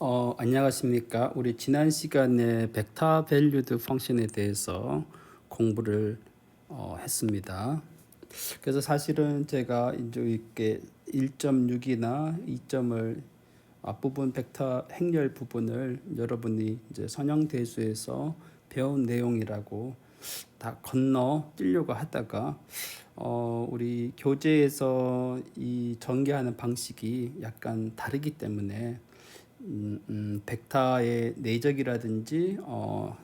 안녕하십니까. 우리 지난 시간에 벡터 밸류드 펑션에 대해서 공부를 했습니다. 그래서 사실은 제가 이제 이렇게 1.6이나 2점을 앞부분 벡터 행렬 부분을 여러분이 이제 선형대수에서 배운 내용이라고 다 건너 뛰려고 하다가 우리 교재에서 이 전개하는 방식이 약간 다르기 때문에 벡터의 내적이라든지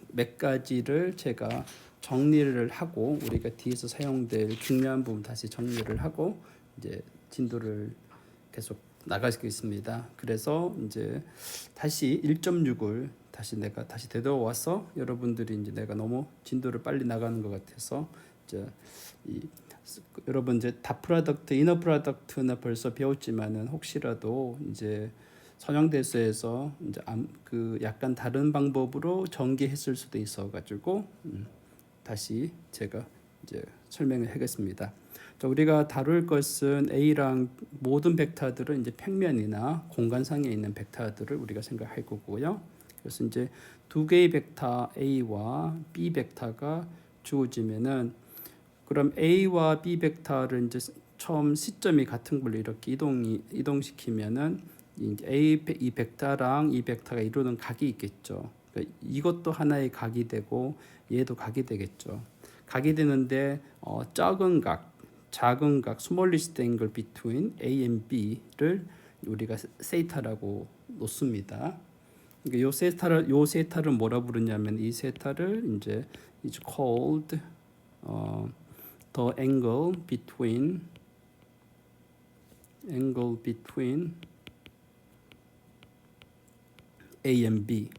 몇 가지를 제가 정리를 하고 우리가 뒤에서 사용될 중요한 부분 다시 정리를 하고 이제 진도를 계속 나가겠습니다. 그래서 이제 다시 1.6을 내가 다시 되돌아와서 여러분들이 이제 내가 너무 진도를 빨리 나가는 것 같아서 이제 이 여러분 이제 다 프로덕트, 이너 프로덕트는 벌써 배웠지만은 혹시라도 이제 선형대수에서 이제 그 약간 다른 방법으로 전개했을 수도 있어가지고 다시 제가 이제 설명을 하겠습니다. 자, 우리가 다룰 것은 A랑 모든 벡터들은 이제 평면이나 공간상에 있는 벡터들을 우리가 생각할 거고요. 그래서 이제 두 개의 벡터 A와 B 벡터가 주어지면은 그럼 A와 B 벡터를 이제 처음 시점이 같은 걸로 이렇게 이동시키면은 이제 이 벡터랑 이 벡터가 이루는 각이 있겠죠. 그러니까 이것도 하나의 각이 되고 얘도 각이 되겠죠. 각이 되는데 작은 각, 작은 각, smallest angle between A and B를 우리가 세타라고 놓습니다. 그러니까 요 세타를 뭐라 부르냐면 이 세타를 이제 is called the angle between A and B.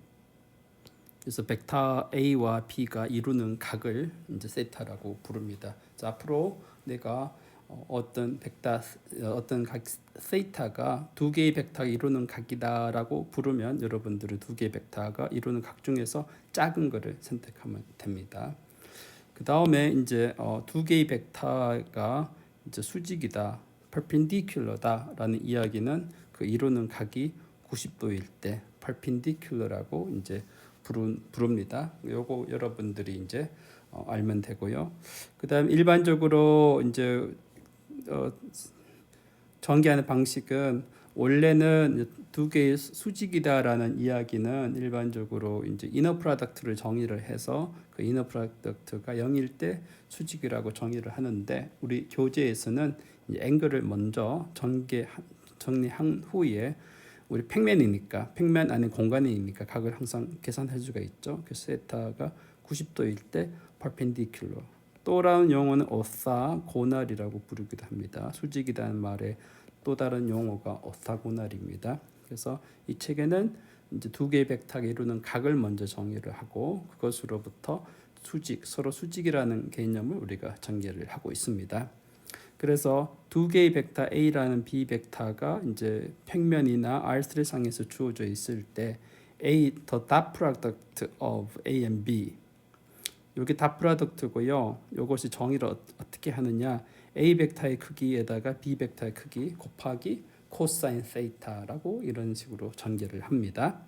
그래서 벡터 A와 B가 이루는 각을 이제 세타라고 부릅니다. 자, 앞으로 내가 어떤 각 세타가 두 개의 벡터가 이루는 각이다라고 부르면 여러분들은 두 개의 벡터가 이루는 각 중에서 작은 거를 선택하면 됩니다. 그 다음에 이제 두 개의 벡터가 이제 수직이다, perpendicular다라는 이야기는 그 이루는 각이 90도일 때 perpendicular라고 이제 부릅니다. 요거 여러분들이 이제 알면 되고요. 그다음 일반적으로 이제 전개하는 방식은 원래는 두 개의 수직이다라는 이야기는 일반적으로 이제 이너 프로덕트를 정의를 해서 그 이너 프로덕트가 0일 때 수직이라고 정의를 하는데 우리 교재에서는 앵글을 먼저 정리한 후에 우리 평면이니까 평면 안에 공간이니까 각을 항상 계산할 수가 있죠. 그래서 세타가 90도일 때 perpendicular. 또 다른 용어는 오사고날이라고 부르기도 합니다. 수직이라는 말의 또 다른 용어가 오사고날입니다. 그래서 이 책에는 이제 두 개의 벡터가 이루는 각을 먼저 정의를 하고 그것으로부터 서로 수직이라는 개념을 우리가 전개를 하고 있습니다. 그래서 두 개의 벡터 A라는 B 벡터가 이제 평면이나 R3상에서 주어져 있을 때 A the dot product of A and B 여기 다 프로덕트고요. 이것이 정의를 어떻게 하느냐? A 벡터의 크기에다가 B 벡터의 크기 곱하기 코사인 세타라고 이런 식으로 전개를 합니다.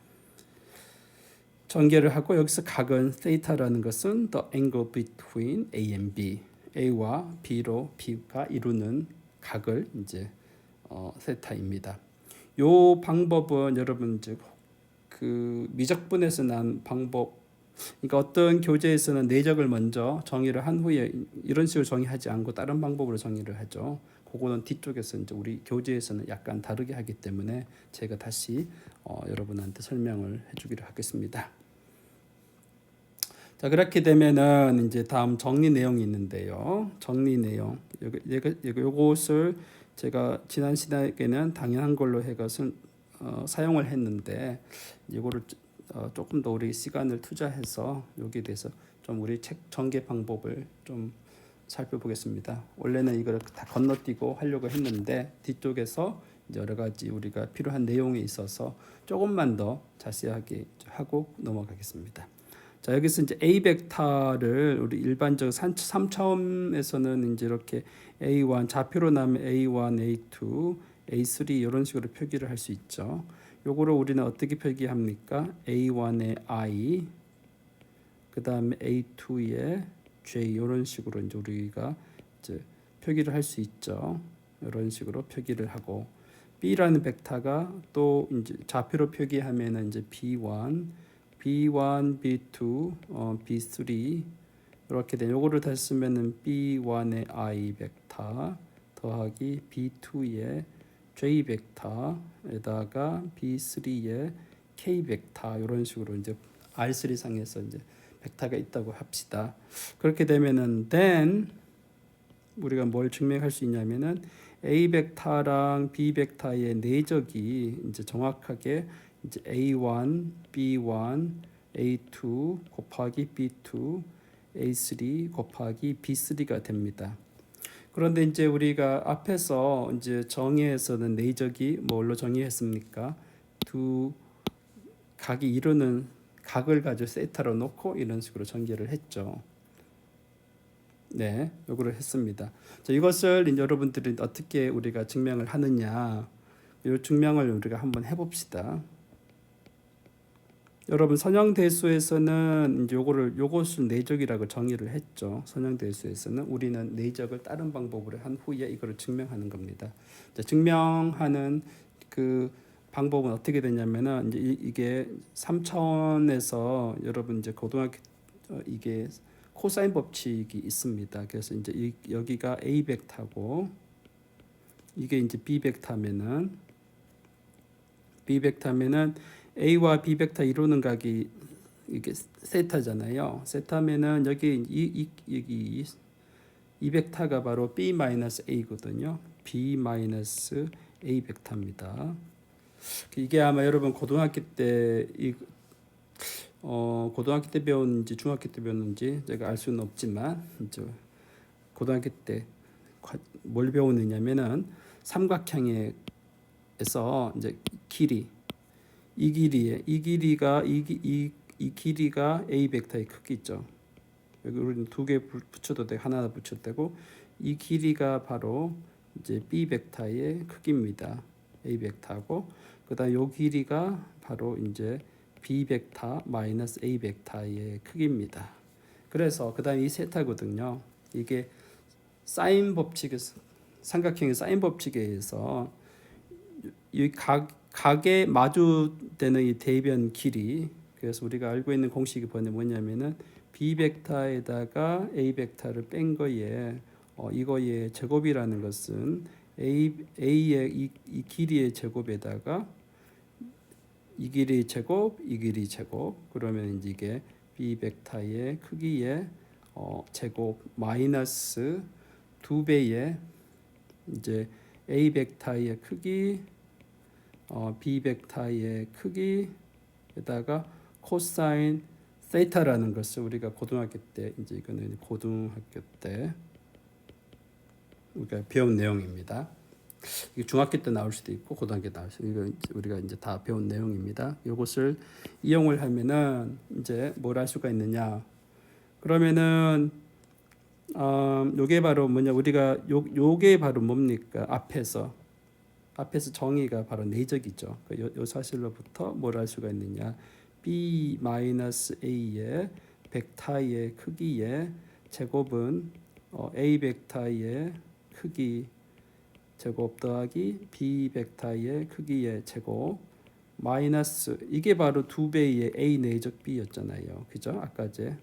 전개를 하고 여기서 각은 세타라는 것은 the angle between A and B, A와 B로 B가 이루는 각을 이제 세타입니다. 요 방법은 여러분 이제 그 미적분에서 난 방법 그러니까 어떤 교재에서는 내적을 먼저 정의를 한 후에 이런 식으로 정의하지 않고 다른 방법으로 정의를 하죠. 그거는 뒤쪽에서 이제 우리 교재에서는 약간 다르게 하기 때문에 제가 다시 여러분한테 설명을 해주기로 하겠습니다. 자, 그렇게 되면은 이제 다음 정리 내용이 있는데요. 정리 내용 요것을 제가 지난 시간에는 당연한 걸로 해것은 사용을 했는데 이거를 조금 더 우리 시간을 투자해서 여기에 대해서 좀 우리 책 전개 방법을 좀 살펴보겠습니다. 원래는 이걸 다 건너뛰고 하려고 했는데 뒤쪽에서 여러 가지 우리가 필요한 내용이 있어서 조금만 더 자세하게 하고 넘어가겠습니다. 자, 여기서 이제 A 벡터를 우리 일반적 3차원에서는 이제 이렇게 A1 좌표로 나면 A1, A2, A3 이런 식으로 표기를 할 수 있죠. 요거를 우리는 어떻게 표기합니까? A1의 I, 그 다음에 A2의 J 이런 식으로 이제 우리가 이제 표기를 할 수 있죠. 이런 식으로 표기를 하고 B라는 벡터가 또 이제 좌표로 표기하면은 이제 B1, B2, B3 이렇게 된 요거를 다시 쓰면은 B1의 I 벡터 더하기 B2의 J 벡터에다가 B3의 K 벡터 이런 식으로 이제 R3 상에서 이제 벡터가 있다고 합시다. 그렇게 되면은 then 우리가 뭘 증명할 수 있냐면은 A 벡터랑 B 벡터의 내적이 이제 정확하게 이제 A1, B1, A2 곱하기 B2, A3 곱하기 B3가 됩니다. 그런데 이제 우리가 앞에서 이제 정의에서는 내적이 뭘로 정의했습니까? 두 각이 이루는 각을 가지고 세타로 놓고 이런 식으로 전개를 했죠. 네, 요거를 했습니다. 자, 이것을 이제 여러분들이 어떻게 우리가 증명을 하느냐, 이 증명을 우리가 한번 해봅시다. 여러분 선형대수에서는 이제 요것을 내적이라고 정의를 했죠. 선형대수에서는 우리는 내적을 다른 방법으로 한 후에 이거를 증명하는 겁니다. 자, 증명하는 그 방법은 어떻게 되냐면은 이제 이게 3차원에서 여러분 이제 고등학교 이게 코사인 법칙이 있습니다. 그래서 이제 여기가 A 벡터고 이게 이제 B 벡터면은 A와 B 벡터 이루는 각이 이게 세타잖아요. 세타면은 여기 이 벡터가 바로 B-A거든요. B-A 벡터입니다. 이게 아마 여러분 고등학교 때 고등학교 때 배웠는지 중학교 때 배웠는지 제가 알 수는 없지만 이제 고등학교 때 뭘 배웠느냐면은 삼각형에서 이제 길이 이 길이가 A 벡터의 크기죠. 여기 우리는 두 개 붙여도 되고 하나 붙여도 되고 이 길이가 바로 이제 B 벡터의 크기입니다. A 벡터고 그다음 요 길이가 바로 이제 B 벡터 마이너스 A 벡터의 크기입니다. 그래서 그다음 이 세타거든요. 이게 사인 법칙에서 삼각형의 사인 법칙에 의해서 이 각에 마주되는 이 대변 길이 그래서 우리가 알고 있는 공식이 뭐냐면은 B 벡터에다가 A 벡터를 뺀 거에 이거의 제곱이라는 것은 A의 이 길이의 제곱에다가 이 길이 제곱, 이 길이 제곱 그러면 이제 이게 B 벡터의 크기의 제곱 마이너스 2배의 이제 A 벡터의 크기 B 벡터의 크기에다가 코사인 세타라는 것을 우리가 고등학교 때 이제 이거는 고등학교 때 우리가 배운 내용입니다. 이게 중학교 때 나올 수도 있고 고등학교 때 나올 수도 있고 이거 우리가 이제 다 배운 내용입니다. 이것을 이용을 하면은 이제 뭘 할 수가 있느냐? 그러면은 요게 바로 뭐냐? 우리가 요게 바로 뭡니까? 앞에서 정의가 바로 내적이죠. 요 사실로부터 뭘 할 수가 있느냐? B-A의 벡터의 크기의 제곱은 A 벡터의 크기 제곱 더하기 B 벡터의 크기의 제곱 마이너스 이게 바로 2배의 A 내적 B였잖아요. 그죠? 아까 제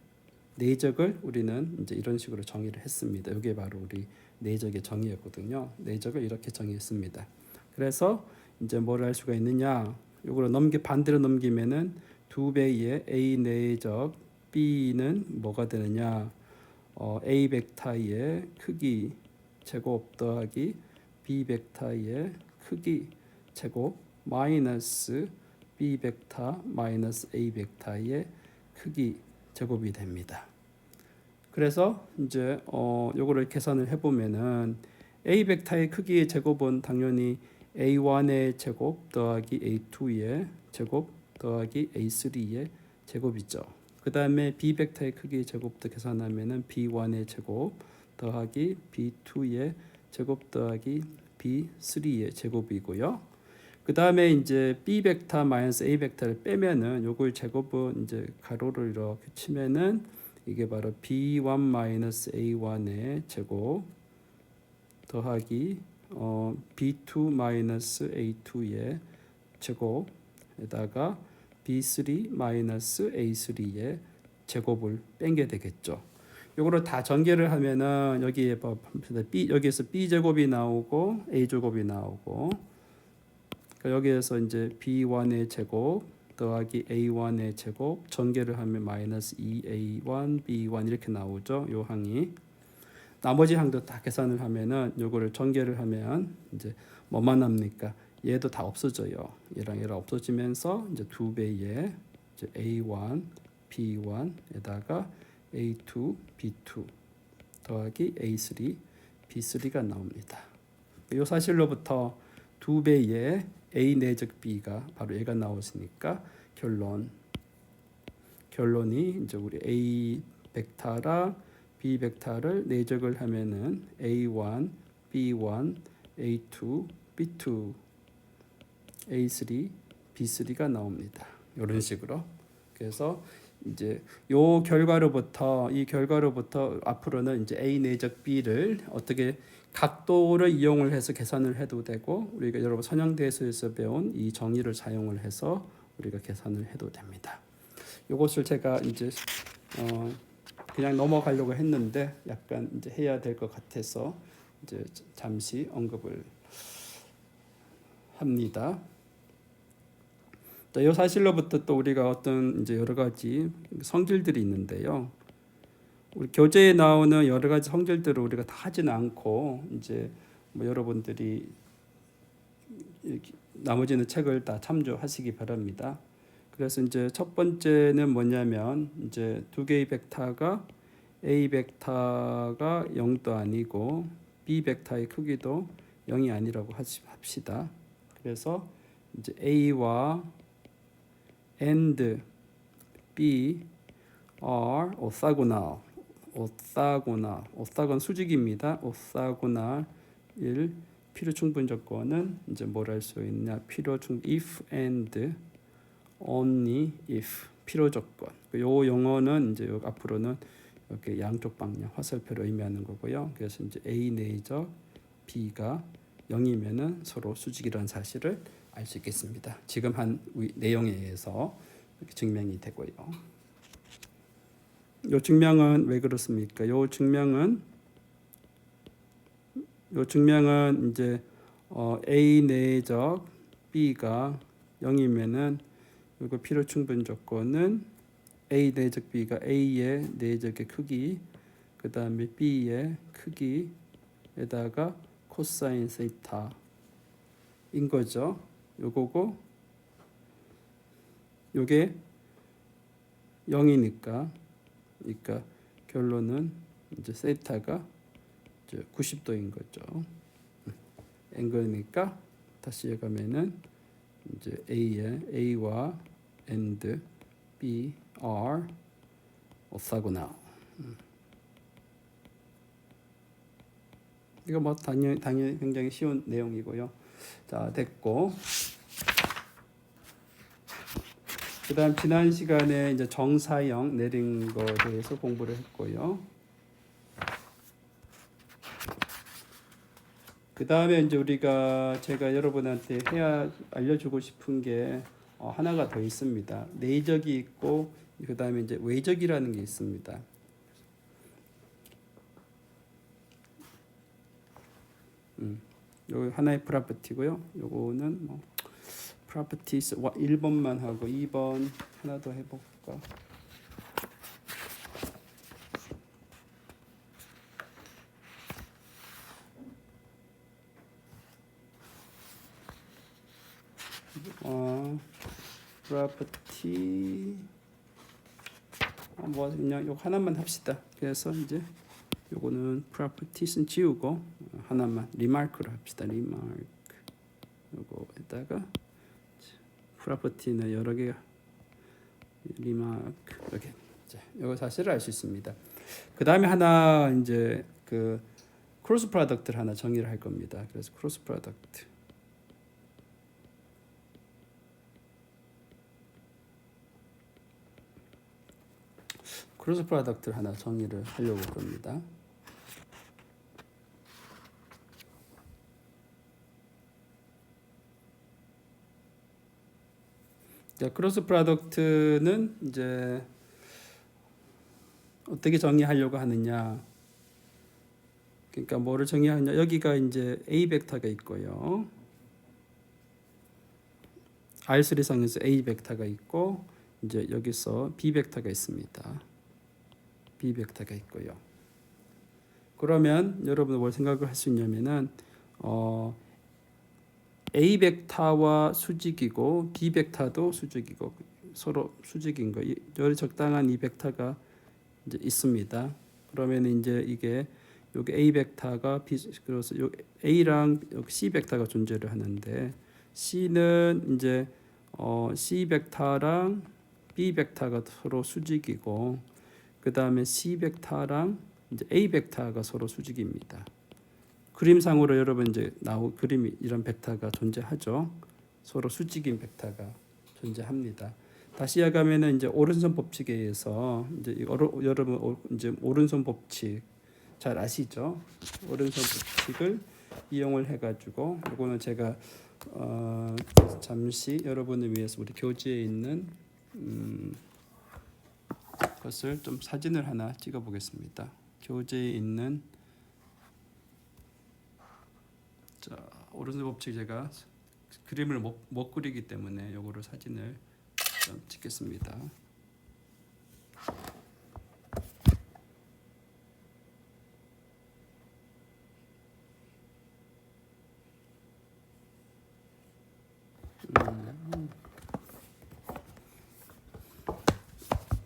내적을 우리는 이제 이런 식으로 정의를 했습니다. 이게 바로 우리 내적의 정의였거든요. 내적을 이렇게 정의했습니다. 그래서 이제 뭘 할 수가 있느냐? 이걸 반대로 넘기면은 2배의 A 내적 B는 뭐가 되느냐? A 벡터의 크기 제곱 더하기 B 벡터의 크기 제곱 마이너스 B 벡터 마이너스 A 벡터의 크기 제곱이 됩니다. 그래서 이제 요거를 계산을 해보면은 A 벡터의 크기의 제곱은 당연히 A1의 제곱 더하기 A2의 제곱 더하기 A3의 제곱이죠. 그 다음에 B 벡터의 크기의 제곱도 계산하면은 B1의 제곱 더하기 B2의 제곱 더하기 B3의 제곱이고요. 그 다음에 이제 B 벡터 마이너스 A 벡터를 빼면은 요걸 제곱은 이제 가로를 이렇게 치면은 이게 바로 B1 마이너스 A1의 제곱 더하기 B2 마이너스 A2의 제곱에다가 B3 마이너스 A3의 제곱을 뺀게 되겠죠. 요거를 다 전개를 하면은 여기에 여기에서 B 제곱이 나오고 A 제곱이 나오고, 그러니까 여기에서 이제 B1의 제곱 더하기 A1의 제곱 전개를 하면 마이너스 2A1 B1 이렇게 나오죠. 요 항이. 나머지 항도 다 계산을 하면은 요거를 전개를 하면 이제 뭐만 남니까? 얘도 다 없어져요. 얘랑 없어지면서 이제 2배의 이제 A1 B1에다가 A2 B2 더하기 A3 B3가 나옵니다. 이 사실로부터 2배의 A 내적 B가 바로 얘가 나오시니까 결론이 이제 우리 A 벡터랑 B 벡터를 내적을 하면은 A1 B1 A2 B2 A3 B3가 나옵니다. 이런 식으로. 그래서 이제 이 결과로부터 앞으로는 이제 A 내적 B를 어떻게 각도를 이용을 해서 계산을 해도 되고, 우리가 여러분 선형대수에서 배운 이 정의를 사용을 해서 우리가 계산을 해도 됩니다. 이것을 제가 이제 그냥 넘어가려고 했는데 약간 이제 해야 될 것 같아서 이제 잠시 언급을 합니다. 이 사실로부터 또 우리가 어떤 이제 여러 가지 성질들이 있는데요. 우리 교재에 나오는 여러 가지 성질들을 우리가 다 하지는 않고 이제 뭐 여러분들이 나머지는 책을 다 참조하시기 바랍니다. 그래서 이제 첫 번째는 뭐냐면 이제 두 개의 벡터가 A 벡터가 0도 아니고 B 벡터의 크기도 0이 아니라고 합시다. 그래서 이제 A와 and B are 오사고날 수직입니다. 오사고날일 필요 충분 조건은 이제 뭘 할 수 있냐? 필요 충분 if and only if 필요 조건. 요 용어는 이제 앞으로는 이렇게 양쪽 방향 화살표를 의미하는 거고요. 그래서 이제 A 내적 B가 0이면은 서로 수직이라는 사실을 알 수 있겠습니다. 지금 한 내용에 의해서 이렇게 증명이 되고요. 이 증명은 왜 그렇습니까? 이 증명은 이제 A 내적 B가 0이면은 이거 필요 충분 조건은 A 내적 B가 A의 내적의 크기, 그 다음에 B의 크기에다가 코사인 세타인 거죠. 요거고 요게 0이니까, 그러니까 결론은 이제 세타가 이제 90도인 거죠. 앵글이니까 다시 해가면은 이제 A와 and B are orthogonal. 이거 뭐 당연히 굉장히 쉬운 내용이고요. 자, 됐고. 그다음 지난 시간에 이제 정사형 내린 거에 대해서 공부를 했고요. 그다음에 이제 제가 여러분한테 알려주고 싶은 게 하나가 더 있습니다. 내적이 있고 그다음에 이제 외적이라는 게 있습니다. 요 하나의 프로퍼티고요. 요거는 뭐 properties 1번만 하고 2번 하나 더 해볼까? property 뭐 그냥 요 하나만 합시다. 그래서 이제 요거는 properties는 지우고 하나만 remark로 합시다. remark 요거에다가 프로퍼티는 여러 개가 리마크 이렇게 이제 이거 사실을 알 수 있습니다. 그 다음에 하나 이제 그 크로스 프로덕트를 하나 정의를 할 겁니다. 그래서 크로스 프로덕트. 크로스 프로덕트를 하나 정의를 하려고 할 겁니다. 자, 크로스 프로덕트는 이제 어떻게 정의하려고 하느냐? 그러니까 뭐를 정의하느냐? 여기가 이제 A 벡터가 있고요. R3상에서 A 벡터가 있고 이제 여기서 B 벡터가 있습니다. B 벡터가 있고요. 그러면 여러분 뭘 생각을 할 수 있냐면은 A 벡터와 수직이고 B 벡터도 수직이고 서로 수직인 거. 요 적당한 이 벡터가 이제 있습니다. 그러면 이제 이게 여기 A 벡터가 그래서 요 A랑 여기 C 벡터가 존재를 하는데 C는 이제 C 벡터랑 B 벡터가 서로 수직이고 그 다음에 C 벡터랑 이제 A 벡터가 서로 수직입니다. 그림상으로 여러분 이제 그림이 이런 벡터가 존재하죠. 서로 수직인 벡터가 존재합니다. 다시 이야기하면은 이제 오른손 법칙에 의해서 이제 여러분 이제 오른손 법칙 잘 아시죠? 오른손 법칙을 이용을 해가지고 이거는 제가 잠시 여러분을 위해서 우리 교재에 있는 것을 좀 사진을 하나 찍어 보겠습니다. 교재에 있는 자, 오른손 법칙 제가 그림을 못 그리기 때문에 요거를 사진을 좀 찍겠습니다.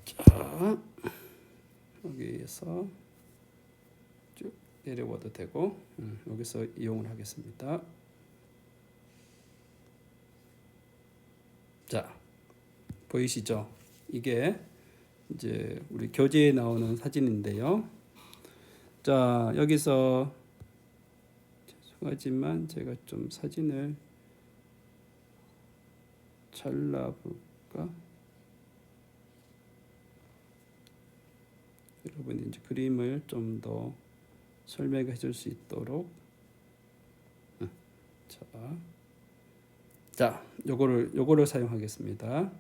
자, 여기에서 쭉 내려와도 되고 여기서 이용을 하겠습니다. 자, 보이시죠? 이게 이제 우리 교재에 나오는 사진인데요. 자, 여기서 죄송하지만 제가 좀 사진을 잘라볼까? 여러분이 이제 그림을 좀 더 설명해 줄 수 있도록 자, 요거를 사용하겠습니다.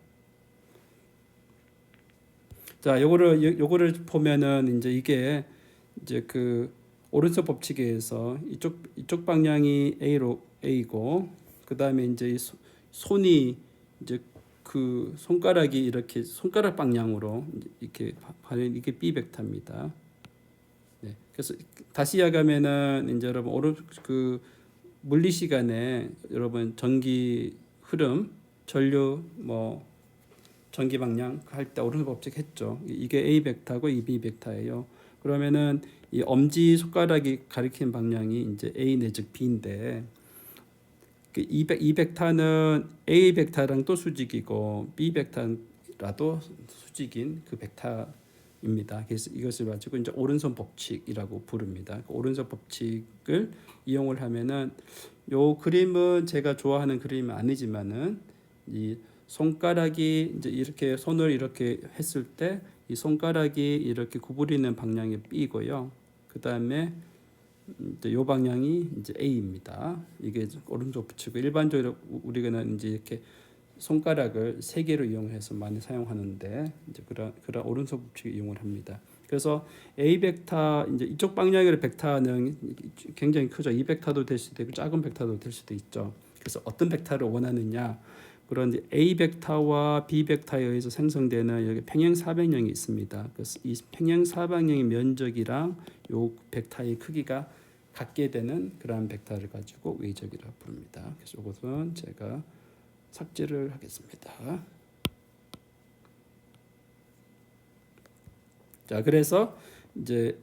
자, 요거를 보면은 이제 이게 이제 그 오른손 법칙에 의해서 이쪽 방향이 A고 그다음에 이제 이 손이 이제 그 손가락이 이렇게 손가락 방향으로 이렇게 이게 B 벡터입니다. 네. 그래서 다시 이야기하면은 이제 여러분 그 물리 시간에 여러분 전기 흐름, 전류 뭐 전기 방향 할 때 오른손 법칙 했죠. 이게 A 벡터고 이 B 벡터예요. 그러면은 이 엄지 손가락이 가리키는 방향이 이제 A 내즉 B인데 이 벡터는 A 벡터랑 또 수직이고 B 벡터라도 수직인 그 벡터입니다. 그래서 이것을 가지고 이제 오른손 법칙이라고 부릅니다. 오른손 법칙을 이용을 하면은 요 그림은 제가 좋아하는 그림은 아니지만은 이 손가락이 이제 이렇게 손을 이렇게 했을 때 이 손가락이 이렇게 구부리는 방향이 B고요. 그 다음에 요 방향이 이제 A입니다. 이게 오른쪽 붙이고 일반적으로 우리가는 이제 이렇게 손가락을 세 개로 이용해서 많이 사용하는데 이제 그런 오른손 법칙을 이용을 합니다. 그래서 A 벡터 이제 이쪽 방향의 벡터는 굉장히 크죠. 이 벡터도 될 수도 있고 작은 벡터도 될 수도 있죠. 그래서 어떤 벡터를 원하느냐? 그런데 A 벡터와 B 벡터에 의해서 생성되는 여기 평행사변형이 있습니다. 그래서 이 평행사변형의 면적이랑 요 벡터의 크기가 같게 되는 그러한 벡터를 가지고 외적이라고 부릅니다. 그래서 이것은 제가 삭제를 하겠습니다. 자, 그래서 이제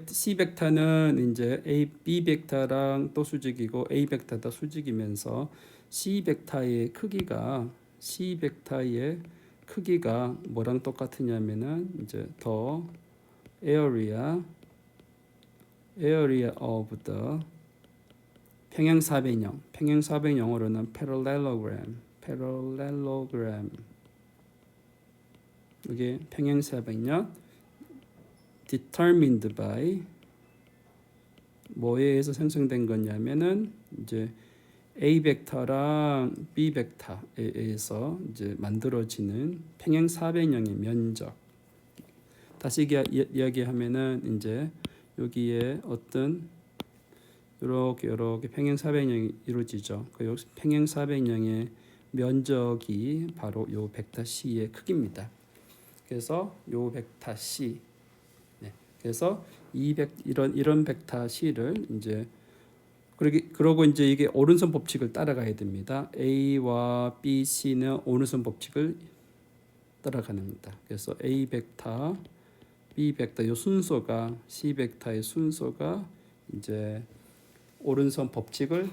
C 벡터는 이제 B 벡터랑 또 수직이고 A 벡터도 수직이면서 C 벡터의 크기가 뭐랑 똑같으냐면은 이제 더 area area of the 평행사변형. 평행사변형으로는 parallelogram. 이게 평행사변형 determined by 뭐에 의해서 생성된 거냐면은 이제 A 벡터랑 B 벡터에 의해서 이제 만들어지는 평행사변형의 면적. 다시 이야기하면은 이제 여기에 어떤 이렇게 평행사변형이 이루어지죠. 그 평행사변형의 면적이 바로 요 벡터 C의 크기입니다. 그래서 요 벡터 C. 네. 그래서 이런 벡터 C를 이제 그러고 이제 이게 오른손 법칙을 따라가야 됩니다. A와 B, C는 오른손 법칙을 따라가는 겁니다. 그래서 A 벡터, B 벡터 이 순서가 C 벡터의 순서가 이제 오른손 법칙을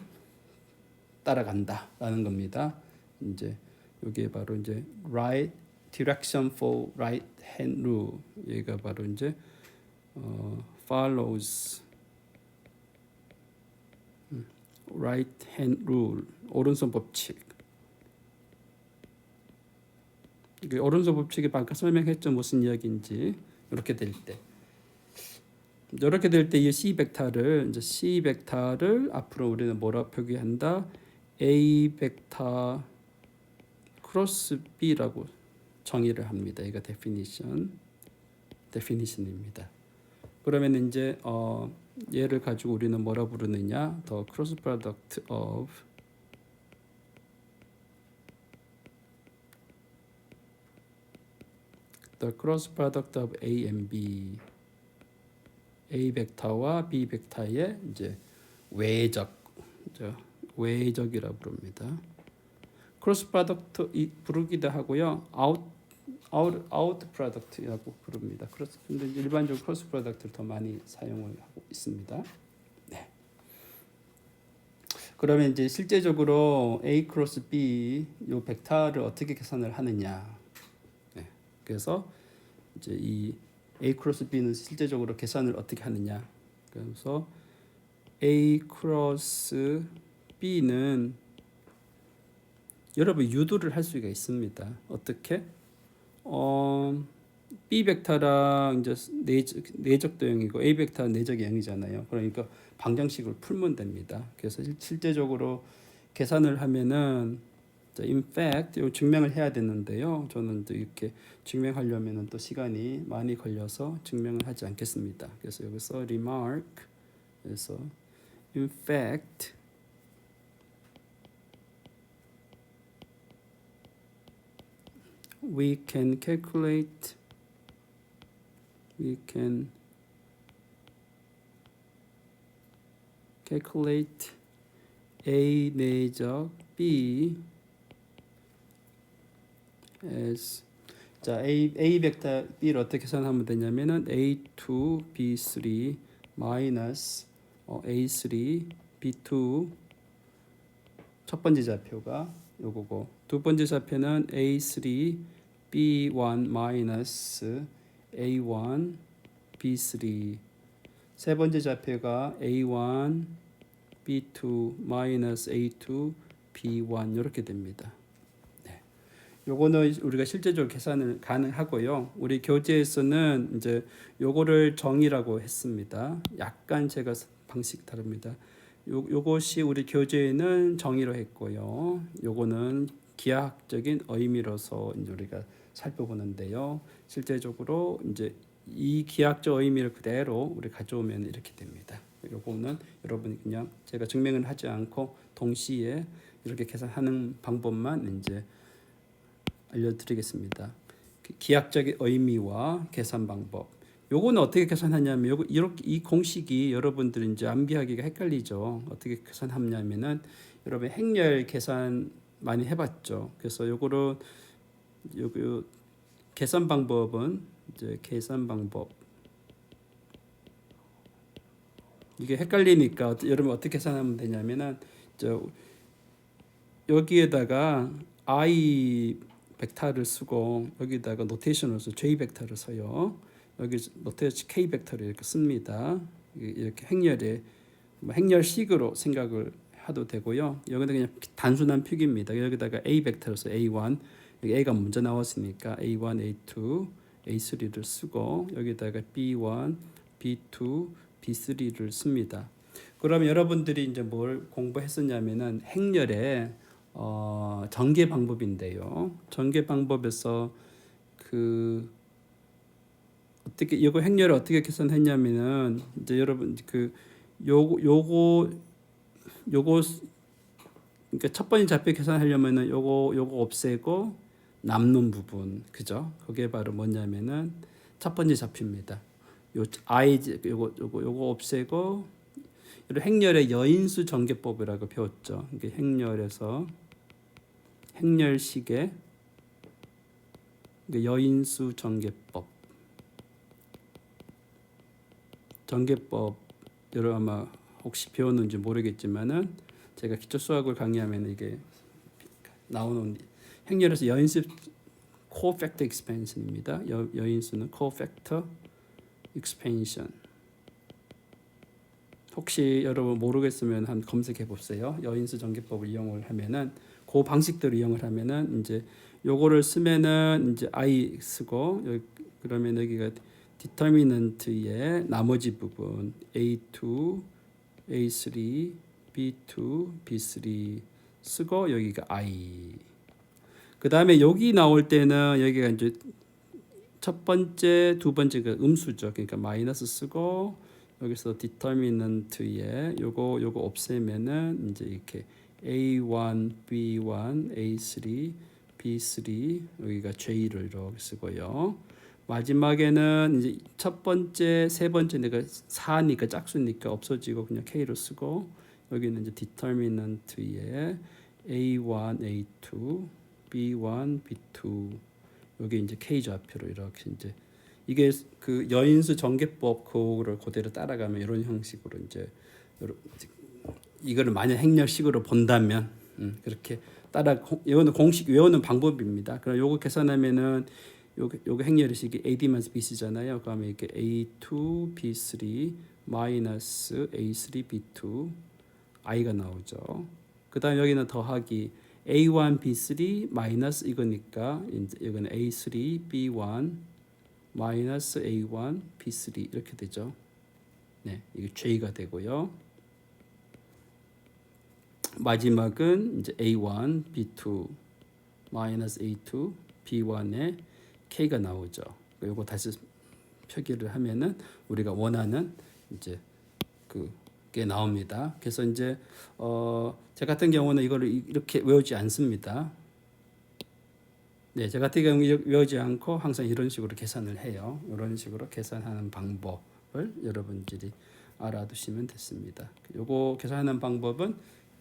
따라간다라는 겁니다. 이제 여기에 바로 이제 right direction for right hand rule 얘가 바로 이제 follows right hand rule 오른손 법칙. 이게 오른손 법칙이 방금 설명했죠. 무슨 이야기인지. 이렇게 될 때 이 C 벡터를 앞으로 우리는 뭐라 표기한다? A 벡터 크로스 B라고 정의를 합니다. 이거 definition입니다. 그러면 이제 얘를 가지고 우리는 뭐라 부르느냐? The cross product of A and B. A 벡터와 B 벡터의 이제 외적이라고 부릅니다. 크로스 프로덕트 부르기도 하고요. 아웃 프로덕트라고 부릅니다. 근데 일반적으로 크로스 프로덕트를 더 많이 사용을 하고 있습니다. 네. 그러면 이제 실제적으로 A 크로스 B 요 벡터를 어떻게 계산을 하느냐? 네. 그래서 이제 이 A 크로스 B는 실제적으로 계산을 어떻게 하느냐? 그래서 A 크로스 B는 여러분 유도를 할 수가 있습니다. 어떻게? B 벡터랑 이제 내적도 0이고 A 벡터는 내적이 0이잖아요. 그러니까 방정식을 풀면 됩니다. 그래서 실제적으로 계산을 하면은 in fact 이 증명을 해야 되는데요. 저는 또 이렇게 증명하려면은 또 시간이 많이 걸려서 증명을 하지 않겠습니다. 그래서 여기서 remark 그래서 in fact we can calculate A 내적 B as 자 A 벡터 B를 어떻게 계산하면 되냐면은 A2 B3 마이너스 A3 B2 첫 번째 좌표가 요거고 두 번째 좌표는 A3 B1 마이너스 A1 B3 세 번째 좌표가 A1 B2 마이너스 A2 B1 이렇게 됩니다. 네. 요거는 우리가 실제적으로 계산을 가능하고요. 우리 교재에서는 이제 요거를 정의라고 했습니다. 약간 제가 방식 다릅니다. 요것이 우리 교재에는 정의로 했고요. 요거는 기하학적인 의미로서 이제 우리가 살펴보는데요. 실제적으로 이제 이 기하학적 의미를 그대로 우리 가져오면 이렇게 됩니다. 요거는 여러분이 그냥 제가 증명을 하지 않고 동시에 이렇게 계산하는 방법만 이제 알려드리겠습니다. 기하학적인 의미와 계산 방법. 요거는 어떻게 계산하냐면 이 공식이 여러분들이 이제 암기하기가 헷갈리죠. 어떻게 계산하냐면은 여러분 행렬 계산 많이 해봤죠. 그래서 요거를 요 계산 방법은 이제 계산 방법 이게 헷갈리니까 여러분 어떻게 계산하면 되냐면은 여기에다가 I 벡터를 쓰고 여기다가 노테이션으로서 J 벡터를 써요. 여기 노테이션 K 벡터를 이렇게 씁니다. 이렇게 행렬의 뭐 행렬식으로 생각을 해도 되고요. 여기다 그냥 단순한 표기입니다. 여기다가 A 벡터로서 A1 여기 A가 먼저 나왔으니까 A1, A2, A3를 쓰고 여기다가 B1, B2, B3를 씁니다. 그러면 여러분들이 이제 뭘 공부했었냐면은 행렬의 전개 방법인데요. 전개 방법에서 그 어떻게 이거 행렬을 어떻게 계산했냐면은 이제 여러분 그 요거 그러니까 첫 번째 좌표 계산하려면은 요거 없애고 남는 부분 그죠? 그게 바로 뭐냐면은 첫 번째 좌표입니다. 요 I 요거 없애고 이런 행렬의 여인수 전개법이라고 배웠죠. 이게 행렬에서 행렬식의 여인수 전개법 여러분 아마 혹시 배웠는지 모르겠지만은 제가 기초 수학을 강의하면 이게 나오는 행렬에서 여인수 코팩터 익스펜션입니다. 여인수는 코팩터 익스펜션. 혹시 여러분 모르겠으면 한 검색해 보세요. 여인수 전개법을 이용을 하면은 그 방식대로 이용을 하면은 이제 요거를 쓰면은 이제 I 쓰고 그러면 여기가 디터미넌트의 나머지 부분 A2, A3, B2, B3 쓰고 여기가 I. 그 다음에 여기 나올 때는 여기가 이제 첫 번째, 두 번째가 음수죠. 그러니까 마이너스 쓰고 여기서 디터미넌트에 요거 없애면은 이제 이렇게 A1, B1, A3, B3 여기가 J를 이렇게 쓰고요. 마지막에는 이제 첫 번째, 세 번째 내가 4니까 짝수니까 없어지고 그냥 K로 쓰고 여기는 이제 디터미넌트에 A1, A2, B1, B2 여기 이제 K 좌표로 이렇게 이제 이게 그 여인수 전개법 그거를 그대로 따라가면 이런 형식으로 이제 이거를 만약 행렬식으로 본다면 그렇게 이거는 공식 외우는 방법입니다. 그럼 요거 계산하면은 요거 행렬식이 AD-BC잖아요. 그러면 이렇게 A2, B3 마이너스 A3, B2 I가 나오죠. 그다음 여기는 더하기 A1, B3 마이너스 이거니까 이제 이거는 A3, B1 마이너스 A1, B3 이렇게 되죠. 네, 이게 J가 되고요. 마지막은 이제 A1, B2 마이너스 A2, B1에 K가 나오죠. 요거 다시 표기를 하면은 우리가 원하는 이제 그게 나옵니다. 그래서 이제 제 같은 경우는 이거를 이렇게 외우지 않습니다. 네, 제 같은 경우 외우지 않고 항상 이런 식으로 계산을 해요. 이런 식으로 계산하는 방법을 여러분들이 알아두시면 됐습니다. 요거 계산하는 방법은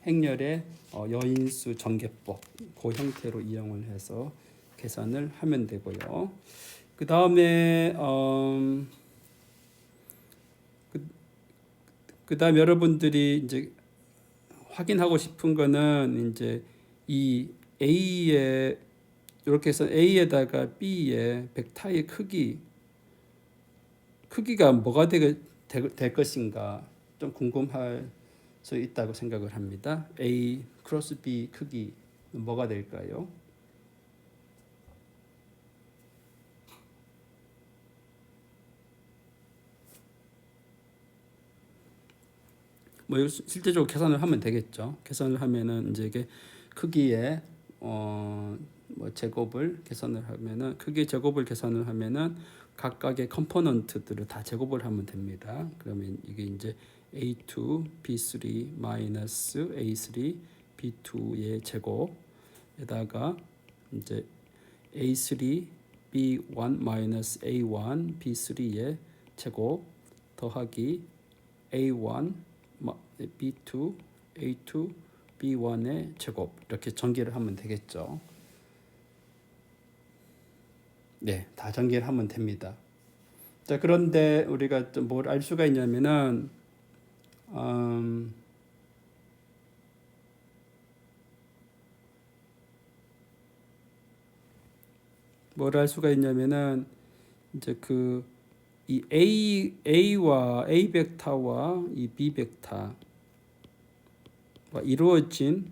행렬의 여인수 전개법 그 형태로 이용을 해서 계산을 하면 되고요. 그 다음에 그다음 여러분들이 이제 확인하고 싶은 거는 이제 이 A에 이렇게 해서 A에다가 B의 벡터의 크기가 뭐가 될 것인가 좀 궁금할 수 있다고 생각을 합니다. A 크로스 B 크기 뭐가 될까요? 뭐 실제적으로 계산을 하면 되겠죠. 계산을 하면은 이제 이게 크기의 뭐 제곱을 계산을 하면은 크기 제곱을 계산을 하면은 각각의 컴포넌트들을 다 제곱을 하면 됩니다. 그러면 이게 이제 A2, B3 마이너스 A3, B2의 제곱에다가 이제 A3, B1 마이너스 A1, B3의 제곱 더하기 A1, B2, A2, B1의 제곱 이렇게 전개를 하면 되겠죠. 네, 다 전개를 하면 됩니다. 자, 그런데 우리가 좀 뭘 알 수가 있냐면은 뭘 알 수가 있냐면은 이제 그 이 A와 A 벡터와 이 B 벡터와 이루어진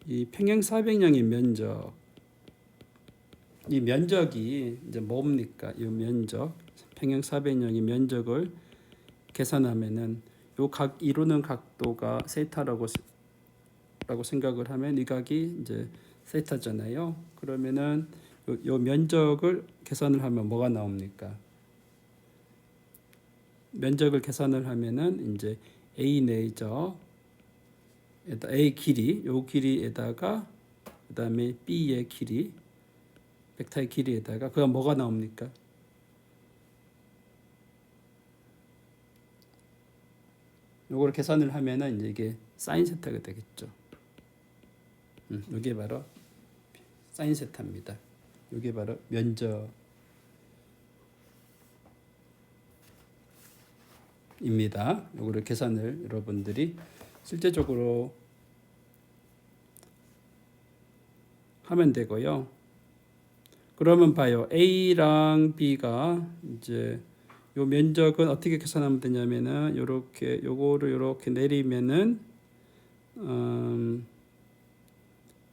이 평행사변형의 면적, 이 면적이 이제 뭡니까? 이 면적, 평행사변형의 면적을 계산하면은 요 각 이루는 각도가 세타라고 생각을 하면 이 각이 이제 세타잖아요. 그러면은 요 면적을 계산을 하면 뭐가 나옵니까? 면적을 계산을 하면은 이제 A 내적 A 길이, 요 길이에다가 그다음에 B의 길이, 벡터의 길이에다가 그가 뭐가 나옵니까? 요거를 계산을 하면은 이제 이게 사인 세타가 되겠죠. 이게 바로 사인 세타입니다. 이게 바로 면적입니다. 요거를 계산을 여러분들이 실제적으로 하면 되고요. 그러면 봐요. A랑 B가 이제 요 면적은 어떻게 계산하면 되냐면은 요렇게 요거를 요렇게 내리면은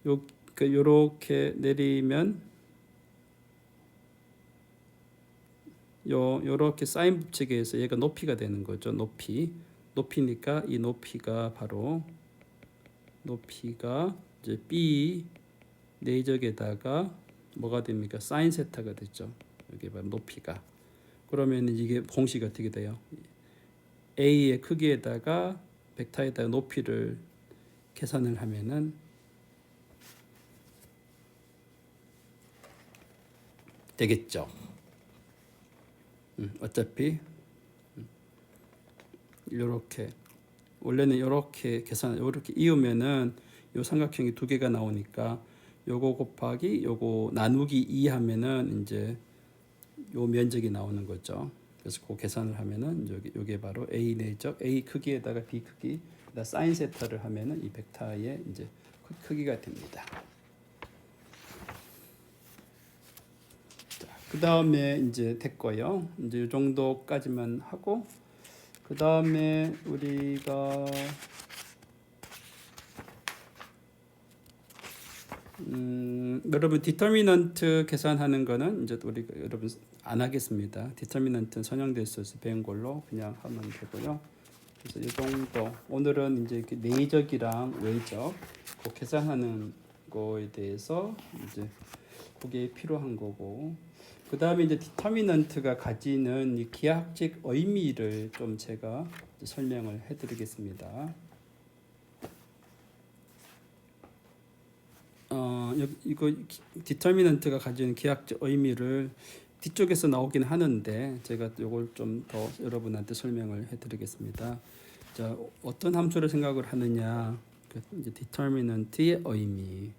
요렇게 내리면 요렇게 사인 붙이게 해서 얘가 높이가 되는 거죠. 높이니까 이 높이가 바로 높이가 이제 B 내적에다가 뭐가 됩니까? 사인 세타가 되죠. 여기 바로 높이가. 그러면 이게 공식이 어떻게 돼요? A의 크기에다가 벡터에다가 높이를 계산을 하면은 되겠죠. 어차피 이렇게 원래는 이렇게 계산 이렇게 이으면은 요 삼각형이 두 개가 나오니까 요거 곱하기 요거 나누기 2 하면은 이제 요 면적이 나오는 거죠. 그래서 그 계산을 하면은 요게 바로 A 내적 A 크기에다가 B 크기 사인 세타를 하면은 이 벡터의 이제 크기가 됩니다. 그 다음에 이제 됐고요. 이제 이 정도까지만 하고 그 다음에 우리가 여러분 디터미넌트 계산하는 거는 이제 우리 여러분 안 하겠습니다. 디터미넌트는 선형대 있어서 배운 걸로 그냥 하면 되고요. 그래서 이 정도 오늘은 이제 내적이랑 외적 그 계산하는 거에 대해서 이제 그게 필요한 거고 그 다음에 이제 디터미넌트가 가지는 이 기하학적 의미를 좀 제가 설명을 해드리겠습니다. 이거 디터미넌트가 가지는 기하학적 의미를 뒤쪽에서 나오긴 하는데 제가 이걸 좀 더 여러분한테 설명을 해드리겠습니다. 자, 어떤 함수를 생각을 하느냐, 이제 디터미넌트의 의미.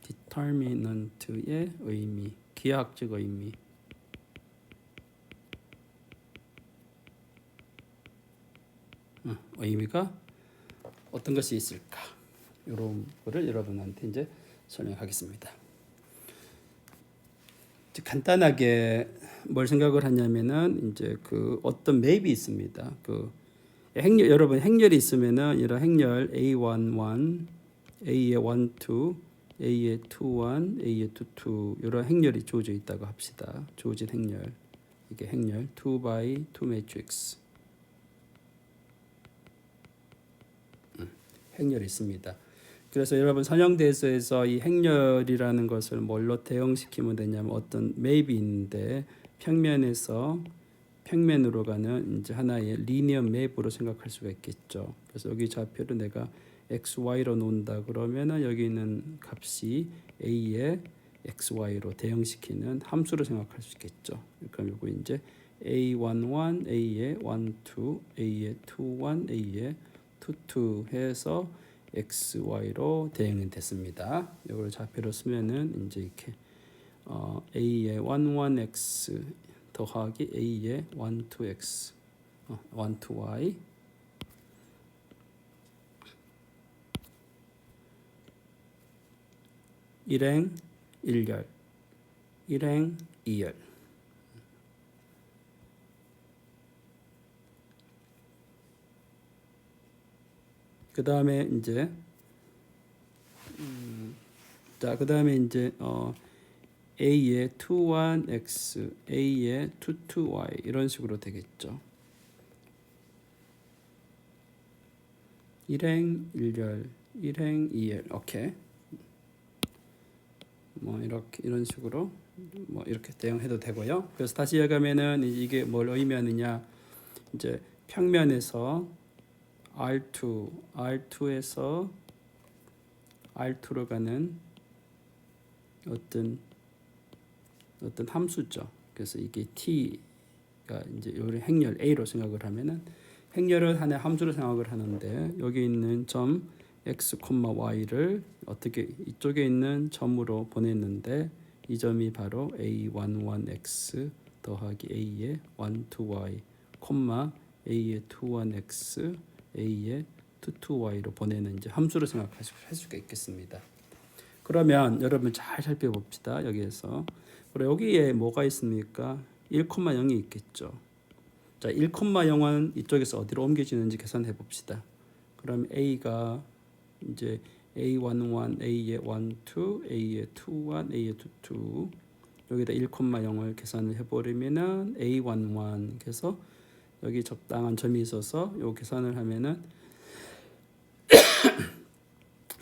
디터미넌트의 의미, 기하학적 의미. 의미가 어떤 것이 있을까? 이런 거를 여러분한테 이제 설명하겠습니다. 간단하게 뭘 생각을 하냐면은 이제 그 어떤 맵이 있습니다. 그 행렬 여러분 행렬이 있으면은 이런 행렬 A11, A의 1, 2, A의 2, 1, A의 2, 2 이런 행렬이 주어져 있다고 합시다. 주어진 행렬 이게 행렬 2 by 2 매트릭스 행렬이 있습니다. 그래서 여러분 선형대에서 이 행렬이라는 것을 뭘로 대응시키면 되냐면 어떤 맵이 있는데 평면으로 가는 이제 하나의 리니어 맵으로 생각할 수가 있겠죠. 그래서 여기 좌표를 내가 XY로 놓는다 그러면은 여기 있는 값이 A의 XY로 대응시키는 함수로 생각할 수 있겠죠. 그럼 요거 이제 A11, A의 1, 2, A의 2, 1, A의 2, 2 해서 XY로 대응이 됐습니다. 이걸 좌표로 쓰면은 이제 이렇게 A의 11X 더하기 A의 12X 12Y 일행 1열, 일행 2열. 그 다음에 이제 자, 그 다음에 이제 A의 21x, A의 22y 이런 식으로 되겠죠. 일행 1열, 일행 2열. 오케이. 뭐 이렇게 이런 식으로 뭐 이렇게 대응해도 되고요. 그래서 다시 얘기하면은 이게 뭘 의미하느냐? 이제 평면에서 R2에서 R2로 가는 어떤 함수죠. 그래서 이게 t가 이제 요리 행렬 A로 생각을 하면은 행렬을 하나의 함수로 생각을 하는데 여기 있는 점 x, y를 어떻게 이쪽에 있는 점으로 보냈는데 이 점이 바로 a11x 더하기 a의 12y, a의 21x, a의 22y로 보내는 이제 함수로 생각할 수가 있겠습니다. 그러면 여러분 잘 살펴봅시다. 여기에서 그리고 여기에 뭐가 있습니까? 1,0이 있겠죠. 자, 1,0은 이쪽에서 어디로 옮겨지는지 계산해 봅시다. 그럼 a가 이제 A11, A의 12, A의 21, A의 22 여기다 1,0을 계산을 해버리면은 A11 그래서 여기 적당한 점이 있어서 요 계산을 하면은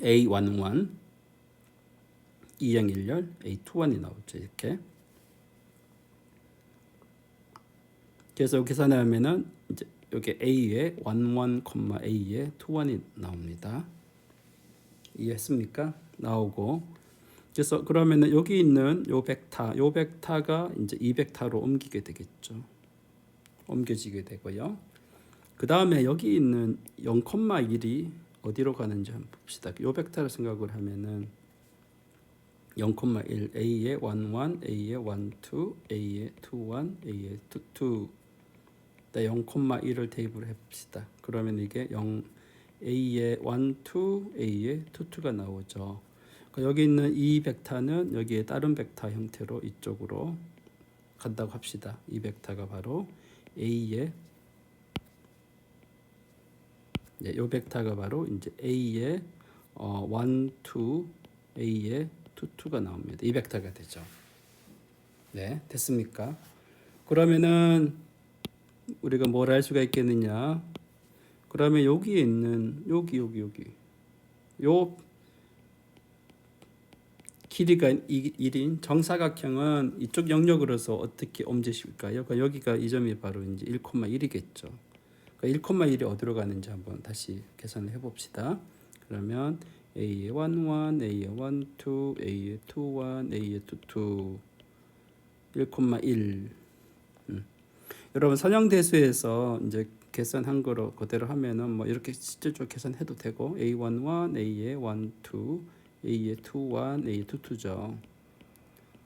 A11 2행 1열 A21이 나오죠. 이렇게 그래서 여기 계산을 하면은 이제 여기 A의 11, A의 21이 나옵니다. 이해했습니까? 나오고 그래서 그러면은 여기 있는 요 벡터가 이제 이 벡터로 옮기게 되겠죠. 옮겨지게 되고요. 그 다음에 여기 있는 0,1이 어디로 가는지 한번 봅시다. 요 벡터를 생각을 하면은 0,1 A의 11, A의 12, A의 21, A의 22 0,1을 대입을 해봅시다. 그러면 이게 0 A의 12, A의 22가 나오죠. 여기 있는 이 벡터는 여기에 다른 벡터 형태로 이쪽으로 간다고 합시다. 이 벡터가 바로 A의 이 벡터가 바로 이제 A의 1, 2, A의 22가 나옵니다. 이 벡터가 되죠. 네, 됐습니까? 그러면은 우리가 뭘 할 수가 있겠느냐? 그러면 여기에 있는 여기 요 길이가 1인 정사각형은 이쪽 영역으로서 어떻게 옮기실까요? 그러니까 여기가 이 점이 바로 이제 1,1이겠죠. 그러니까 1,1이 어디로 가는지 한번 다시 계산을 해봅시다. 그러면 A의 11, A의 12, A의 21, A의 22, 1,1. 여러분 선형대수에서 이제 계산한 거로 그대로 하면은 뭐 이렇게 실질적으로 계산해도 되고 A11, A의 12, A의 21, A의 22죠.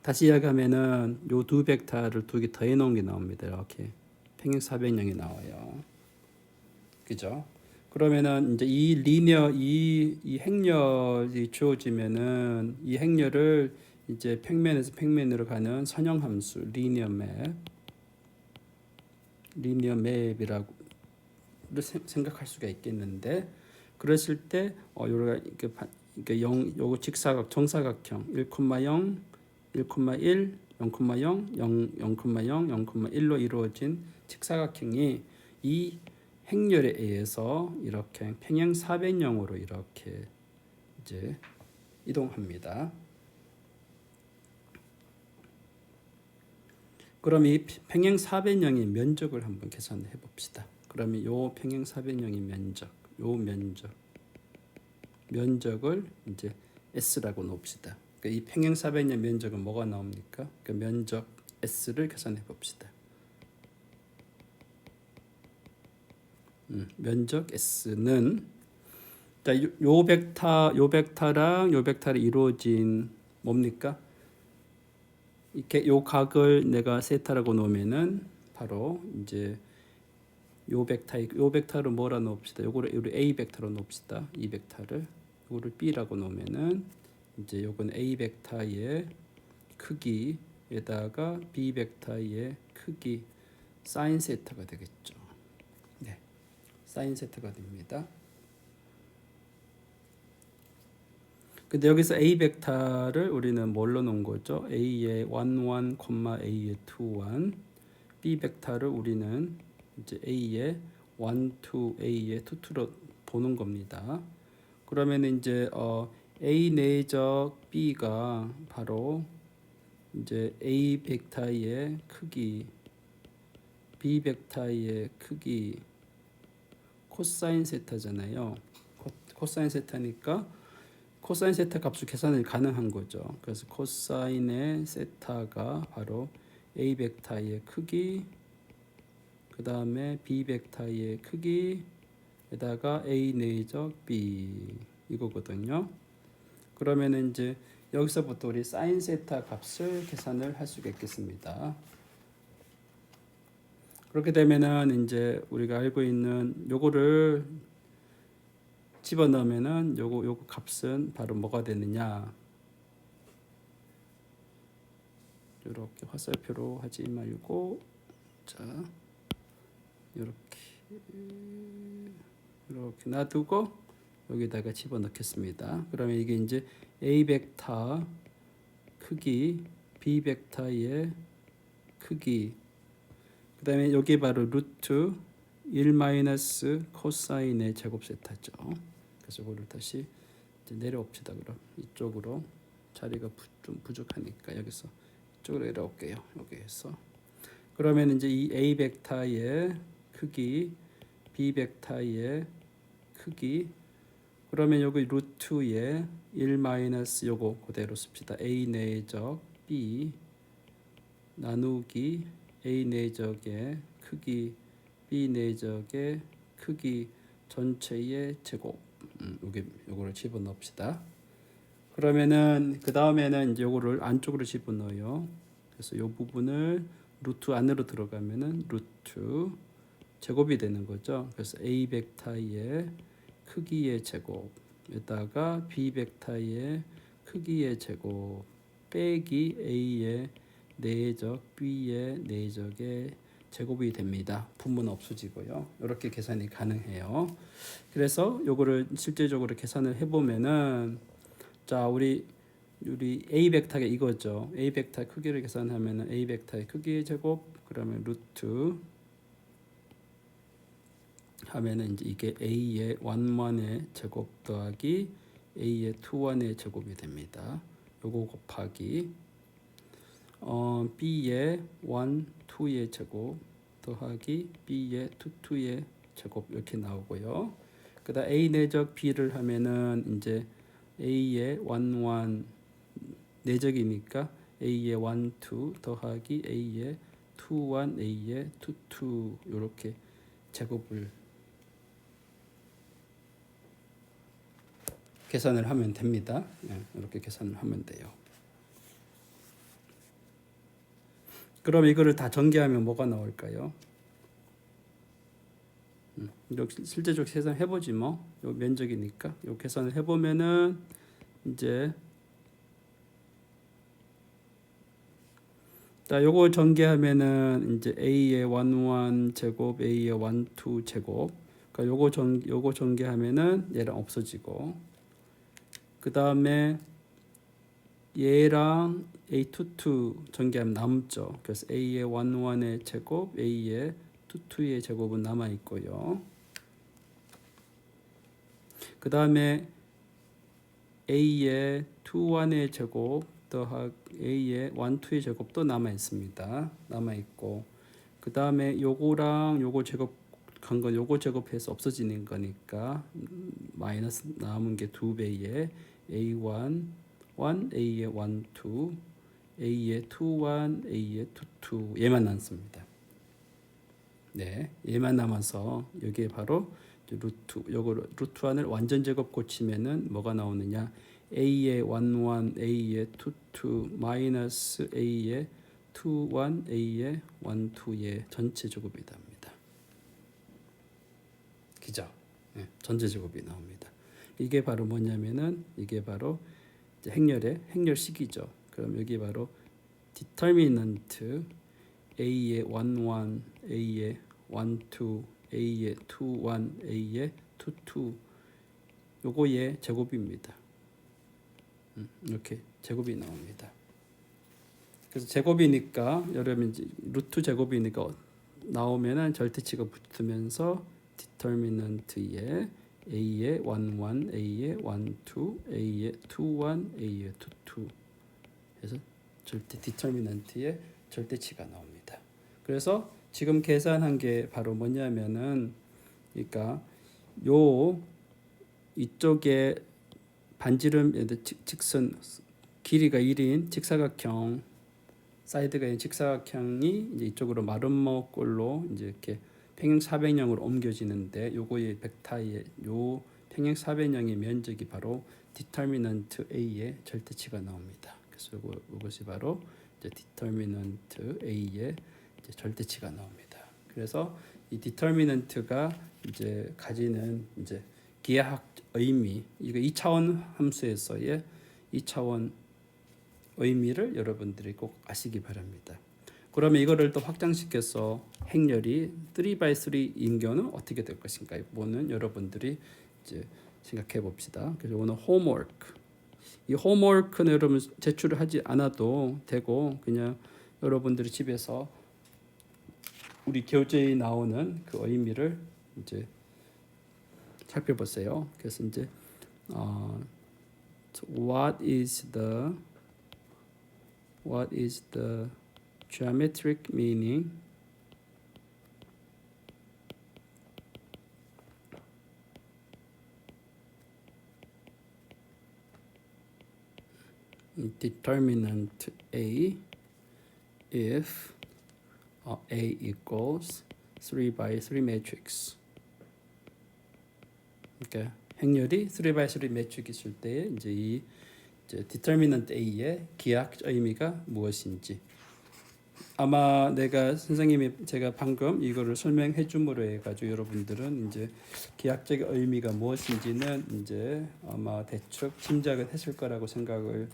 다시 이야기하면은 요 두 벡터를 두 개 더해 놓은 게 나옵니다. 이렇게 평행 사변형이 나와요. 그죠? 그러면은 이제 이 리니어 이 행렬이 주어지면은 이 행렬을 이제 평면에서 평면으로 가는 선형함수 리니어 맵이라고 생각할 수가 있겠는데 그랬을 때 요거 직사각 정사각형 1,0 1,1 0,0 0,0 0,1로 이루어진 직사각형이 이 행렬에 의해서 이렇게 평행 사변형으로 이렇게 이제 이동합니다. 그럼 이 평행 사변형의 면적을 한번 계산해 봅시다. 그러면 요 평행 사변형의 면적을 이제 S라고 놓읍시다. 그러니까 이 평행 사변형 면적은 뭐가 나옵니까? 그 면적 S를 계산해 봅시다. 면적 S는 요 벡터랑 요 벡터로 이루어진 뭡니까? 이렇게 요 각을 내가 세타라고 놓으면은 바로 이제 요 벡터를 뭐라 놓읍시다. 요거를 우리 A 벡터로 놓읍시다. 이 벡터를 요거를 B라고 놓으면은 이제 요건 A 벡터의 크기에다가 B 벡터의 크기 사인 세타가 되겠죠. 네, 사인 세타가 됩니다. 근데 여기서 A 벡터를 우리는 뭘로 놓은 거죠? A의 1, 1, A의 2, 1. B 벡터를 우리는 이제 A의 1, 2, A의 2, 2로 보는 겁니다. 그러면 이제 A 내적 B가 바로 이제 A 벡터의 크기, B 벡터의 크기 코사인 세타잖아요. 코사인 세타니까 코사인 세타 값을 계산이 가능한 거죠. 그래서 코사인의 세타가 바로 A 벡터의 크기, 그 다음에 B 벡터의 크기에다가 A 내적 B 이거거든요. 그러면 이제 여기서부터 우리 사인 세타 값을 계산을 할 수가 있겠습니다. 그렇게 되면은 이제 우리가 알고 있는 요거를 집어넣으면은 요거 값은 바로 뭐가 되느냐? 이렇게 화살표로 하지 말고 자 이렇게 놔두고 여기다가 집어넣겠습니다. 그러면 이게 이제 A 벡터 크기, B 벡터의 크기, 그 다음에 여기 바로 루트 1 마이너스 코사인의 제곱 세타죠. 그래서 이거를 다시 이제 내려옵시다. 그럼 이쪽으로 자리가 좀 부족하니까 여기서 이쪽으로 내려올게요. 여기에서 그러면 이제 이 A 벡터의 크기, B 벡터의 크기, 그러면 여기 루트에 1 마이너스 요거 그대로 씁시다. A 내적 B 나누기 A 내적의 크기, B 내적의 크기 전체의 제곱. 요거를 집어넣읍시다. 그러면은 그 다음에는 이제 요거를 안쪽으로 집어넣어요. 그래서 요 부분을 루트 안으로 들어가면은 루트 제곱이 되는 거죠. 그래서 A 벡터의 크기의 제곱에다가 B 벡터의 크기의 제곱 빼기 A의 내적 B의 내적의 제곱이 됩니다. 분모는 없어지고요. 이렇게 계산이 가능해요. 그래서 요거를 실제적으로 계산을 해보면은 자 우리 A 벡터가 이거죠. A 벡터 크기를 계산하면은 A 벡터의 크기의 제곱 그러면 루트 하면은 이제 이게 A의 1, 1의 제곱 더하기 A의 2, 1의 제곱이 됩니다. 요거 곱하기 B의 1, 2의 제곱 더하기 B의 2, 2의 제곱 이렇게 나오고요. 그다음 A 내적 B를 하면은 이제 A의 1, 1 내적이니까 A의 1, 2 더하기 A의 2, 1 A의 2, 2 이렇게 제곱을 계산을 하면 됩니다. 이렇게 계산을 하면 돼요. 그럼 이거를 다 전개하면 뭐가 나올까요? 실제적으로 계산해 보지 뭐. 요 면적이니까 요 계산을 해 보면은 이제 자 요거 전개하면은 이제 A의 1, 1 제곱 A의 1, 2 제곱. 그러니까 요거 전개하면은 얘랑 없어지고 그 다음에 얘랑 A22 전개하면 남죠. 그래서 A의 1, 1의 제곱, A의 2, 2의 제곱은 남아 있고요. 그 다음에 A의 2, 1의 제곱 더하기 A의 1, 2의 제곱도 남아 있습니다. 남아 있고 그 다음에 요거랑 요거 제곱 간 건 요거 제곱해서 없어지는 거니까 마이너스 남은 게 2배의 A1 1, A의 1, 2, A의 2, 1, A의 2, 2 얘만 남습니다. 네, 얘만 남아서 여기에 바로 루트 요거 루트 1을 완전 제곱 고치면은 뭐가 나오느냐? A의 1, 1, A의 2, 2 마이너스 A의 2, 1, A의 1, 2의 전체 제곱이 됩니다. 그죠? 네, 전체 제곱이 나옵니다. 이게 바로 뭐냐면은 이게 바로 이제 행렬식이죠. 그럼 여기 바로 determinant A의 11, A의 12, A의 21, A의 22 요거의 제곱입니다. 이렇게 제곱이 나옵니다. 그래서 제곱이니까 여러분 이제 루트 제곱이니까 나오면은 절대치가 붙으면서 determinant에 A의 11, A의 12, A의 21, A의 22 그래서 determinant의 절대치가 나옵니다. 그래서 지금 계산한 게 바로 뭐냐면은 그러니까 요 이쪽에 반지름 직선 길이가 1인 직사각형 사이드가 있는 직사각형이 이제 이쪽으로 마름모꼴로 이제 이렇게 평행 사변형으로 옮겨지는데 요거의 벡터의 요 평행 사변형의 면적이 바로 디터미넌트 A의 절대치가 나옵니다. 그래서 이것이 바로 이제 디터미넌트 A의 이제 절대치가 나옵니다. 그래서 이 디터미넌트가 이제 가지는 이제 기하학 의미 이거 2차원 함수에서의 2차원 의미를 여러분들이 꼭 아시기 바랍니다. 그러면 이거를 또 확장시켜서 행렬이 3x3인 경우는 어떻게 될 것인가? 이거는 여러분들이 이제 생각해 봅시다. 그래서 오늘 홈워크. 이 홈워크는 여러분 제출을 하지 않아도 되고 그냥 여러분들이 집에서 우리 교재에 나오는 그 의미를 이제 살펴보세요. 그래서 이제 what is the geometric meaning determinant A if A equals 3x3 matrix. 그러니까 행렬이 3x3 매트릭 있을 때 이제 이 이제 determinant A의 기하학 의미가 무엇인지 아마 제가 방금 이거를 설명해 줌으로 해가지고 여러분들은 이제 기하학적 의미가 무엇인지는 이제 아마 대충 짐작을 했을 거라고 생각을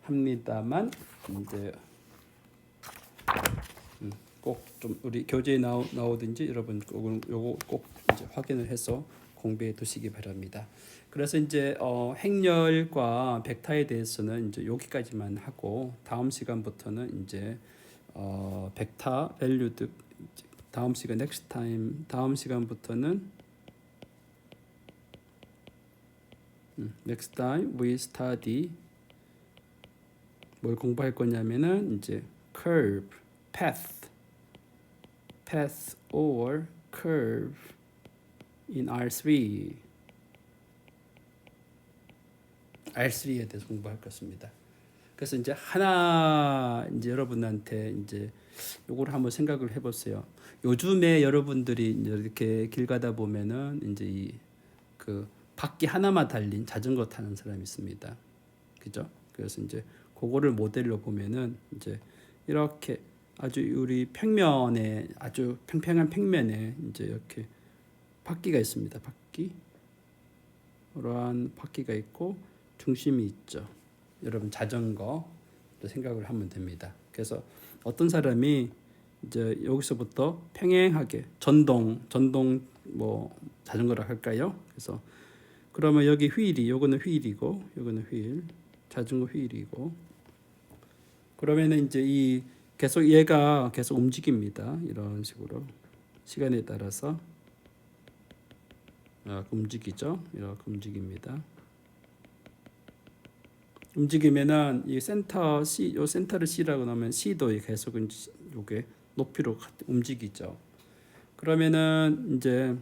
합니다만 이제 꼭 좀 우리 교재에 나오든지 여러분 요거 꼭 이제 확인을 해서 공부해 두시기 바랍니다. 그래서 이제 행렬과 벡터에 대해서는 이제 여기까지만 하고 다음 시간부터는 이제 벡터 밸류드 다음 시간 next time 다음 시간부터는 next time we study 뭘 공부할 거냐면은 이제 curve, path or curve in R3에 대해서 공부할 것입니다. 그래서 이제 하나 이제 여러분한테 이제 요걸 한번 생각을 해보세요. 요즘에 여러분들이 이렇게 길 가다 보면은 이제 이 그 바퀴 하나만 달린 자전거 타는 사람이 있습니다. 그죠? 그래서 이제 그거를 모델로 보면은 이제 이렇게 아주 우리 평면에 아주 평평한 평면에 이제 이렇게 바퀴가 있습니다. 바퀴 이러한 바퀴가 있고 중심이 있죠. 여러분 자전거 생각을 하면 됩니다. 그래서 어떤 사람이 이제 여기서부터 평행하게 전동 뭐 자전거라 할까요? 그래서 그러면 여기 휠이 요거는 휠이고 요거는 휠 자전거 휠이고 그러면은 이제 이 계속 얘가 계속 움직입니다. 이런 식으로 시간에 따라서 움직이죠. 이렇게 움직입니다. 움직이면은 이 센터 C, 요 센터를 C라고 하면 C도 계속 요게 높이로 움직이죠. 그러면은 이제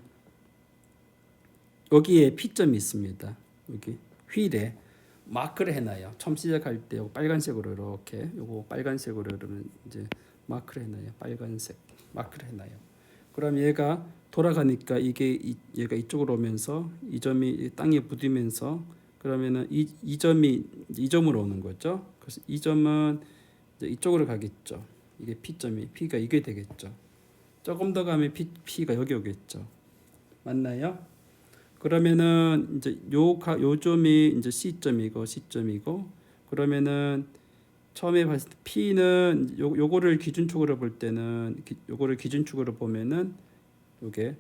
여기에 P점이 있습니다. 여기 휠에 마크를 해놔요. 처음 시작할 때 빨간색으로 이렇게 요거 빨간색으로 이러면 이제 마크를 해놔요. 빨간색 마크를 해놔요. 그럼 얘가 돌아가니까 얘가 이쪽으로 오면서 이 점이 땅에 부딪히면서 그러면은 이 점이 이 점으로 오는 거죠. 그래서 이 점은 이제 이쪽으로 가겠죠. 이게 P점이 P가 이게 되겠죠. 조금 더 가면 P가 여기 오겠죠. 맞나요? 그러면은 이제 요 점이 이제 C점이고 그러면은 처음에 봤을 때 P는 요거를 기준축으로 볼 때는 요거를 기준축으로 보면은 요게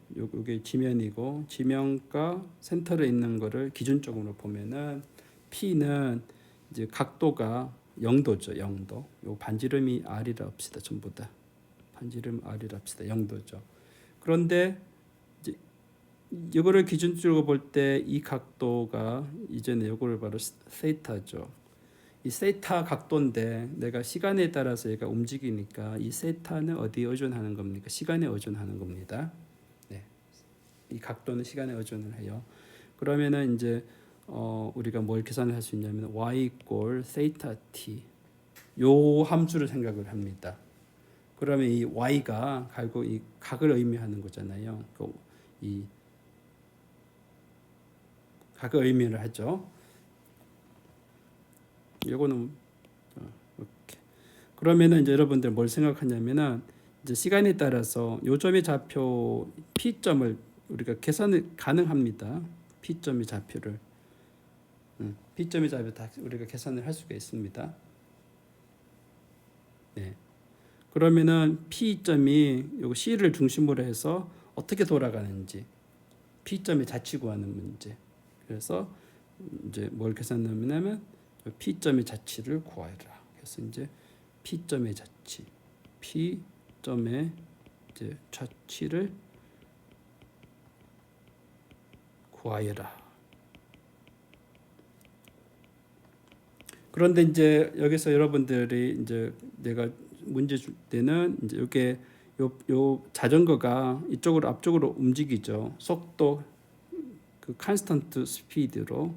지면이고 지면과 센터에 있는 거를 기준적으로 보면은 P는 이제 각도가 0도죠. 0도. 요 반지름이 R이라 합시다. 전부 다. 반지름 R이라 합시다. 0도죠. 그런데 이제 이거를 기준적으로 볼 때 이 각도가 이제는 요거를 바로 세타죠. 이 세타 각도인데 내가 시간에 따라서 얘가 움직이니까 이 세타는 어디에 의존하는 겁니까? 시간에 의존하는 겁니다. 네. 이 각도는 시간에 의존을 해요. 그러면은 이제 우리가 뭘 계산을 할 수 있냐면 y 꼴 세타 t 요 함수를 생각을 합니다. 그러면 이 y가 결국 이 각을 의미하는 거잖아요. 이 각을 의미를 하죠. 요거는 이렇게. 그러면은 이제 여러분들 뭘 생각하냐면은 이제 시간에 따라서 요점의 좌표 P점을 우리가 계산이 가능합니다. P점의 좌표를 P점의 좌표 다 우리가 계산을 할 수가 있습니다. 네. 그러면은 P점이 요 C를 중심으로 해서 어떻게 돌아가는지 P점의 자치 구하는 문제. 그래서 이제 뭘 계산하냐면 P점의 자치를 구하라. 그래서 이제 P점의 자치, P점의 이제 자치를 구하여라. 그런데 이제 여기서 여러분들이 이제 내가 문제 줄 때는 이제 이게 요 자전거가 이쪽으로 앞쪽으로 움직이죠. 속도 그 컨스턴트 스피드로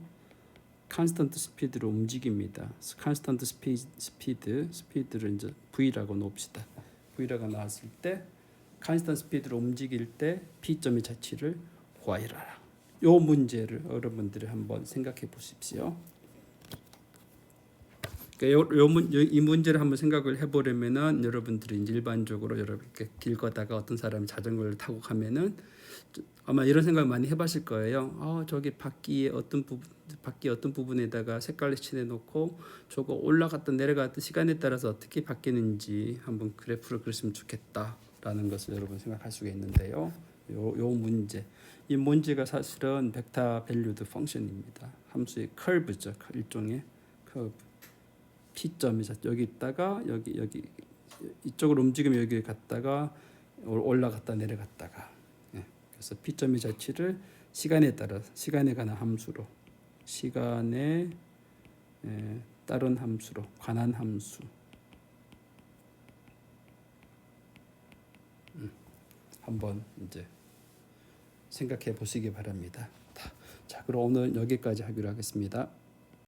움직입니다. 컨스턴트 스피드를 이제 V라고 놓읍시다. V라고 나왔을 때 컨스턴트 스피드로 움직일 때 P점의 자치를 구하여라. 요 문제를 여러분들이 한번 생각해 보십시오. 그러니까 이 문제를 한번 생각을 해보려면은 여러분들이 이제 일반적으로 이렇게 길 걷다가 어떤 사람이 자전거를 타고 가면은 아마 이런 생각 많이 해봤을 거예요. 저기 바퀴의 어떤 부분에다가 색깔을 칠해놓고 저거 올라갔다 내려갔다 시간에 따라서 어떻게 바뀌는지 한번 그래프를 그렸으면 좋겠다라는 것을 여러분 생각할 수가 있는데요. 요 문제, 이 문제가 사실은 벡터 밸류드 펑션입니다. 함수의 커브죠, 일종의 커브. P점이 여기 있다가 여기 이쪽으로 움직이면 여기 갔다가 올라갔다 내려갔다가. 그래서 P점의 자치를 시간에 따라 시간에 관한 함수로 시간에 따른 함수로 관한 함수 한번 이제 생각해 보시기 바랍니다. 자, 그럼 오늘 여기까지 하기로 하겠습니다.